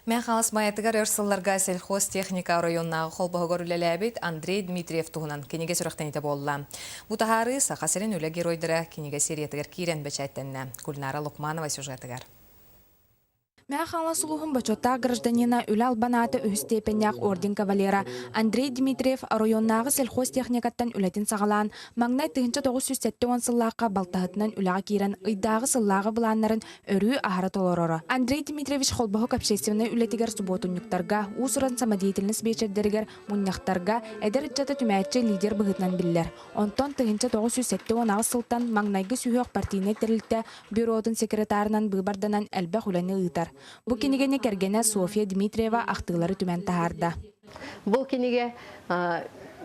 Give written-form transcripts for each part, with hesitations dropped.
Мен халас маятыгар өрсылларга сельхоз техника районнағы қолбағығыр үлеләбет Андрей Дмитриев туғынан кенеге сүрақтен ете болла. Бұтағары сақасырын үлі геройдыра кенеге сериетігер кейрен бәчәттенне. Гүлнара Лукманова сюжетігер. Мяхала сулухун бачота гражданина Улял Баната степенях орден кавалера Андрей Дмитриев районнағы сельхоз техникаттан үлетін сағалан маңнай 1970 сыллаққа балтағытынан үліға кейрен ұйдағы сыллағы бұланларын өрі ахара толорора. Андрей Дмитриевич холбаху общественный үлетігер субботунюктарға, усыран самодеятельность бечердергер мұняқтарға әдір үтчаты түмәтчі лидер бұғытнан білдер. Онтон 1970 сылтан маңнайғы сүйіқ партийне терілтті бюродың секретарынан бұбарданан әлбәқ үләні ұйтар. Бу кенегене кергене София Дмитриева ақтығылары түмен тахарда. Бұл кенеге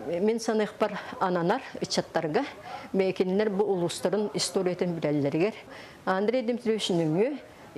мен санық бар ананар, үтчаттарға, мекенлер бұл ұлыстарын историятын біләлілергер. Андрей Дмитриевич'нің үңі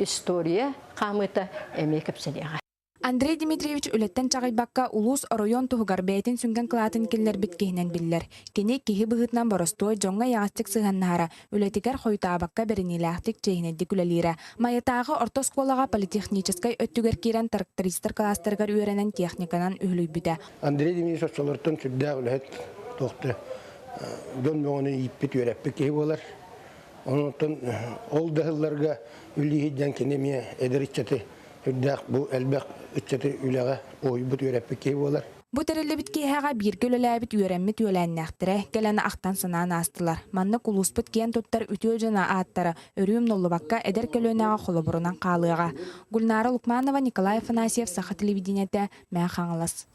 история қамыта әмек әпсәлеға. Андрей Дмитриевич үлеттен чағайбаққа улус район туғығар бәйтін сүнген қылатын келлер біткейінен білдер. Кене кеғі бұғытнан боростой жоңға яғастық сығаннағара үлетігер қойтабаққа берінеләқтік чейінедді күлелері. Майытағы ортосколаға политехническай өттігер керен трактористер кластырғар үйренен техниканан үхілі бүді. Андрей Дмитриевич солыртын сүрдәғ үләт тоқты. Дон мәғаны еппет үйрәппі кей болар. Онытын ол дағыларға үлігейден кенеме әдірітчеті үрдәқ бұл әлбәқ үтчеті үләға ойбыт үйрәппі кей болар. Бу терелі біткейхаға бір көліләбіт үйрәммет үйеләннәқтірі кәләні ақтан санаан астылар. Манны кулуспыт кен тоттар үтіө жана аттары өрүм ноллыбаққа әдер көлөнәға қолы бұрынан қалыға. Гүлнара Лукманова, Николай Афанасьев, Саха телевидениеті, Мән Хаңылас.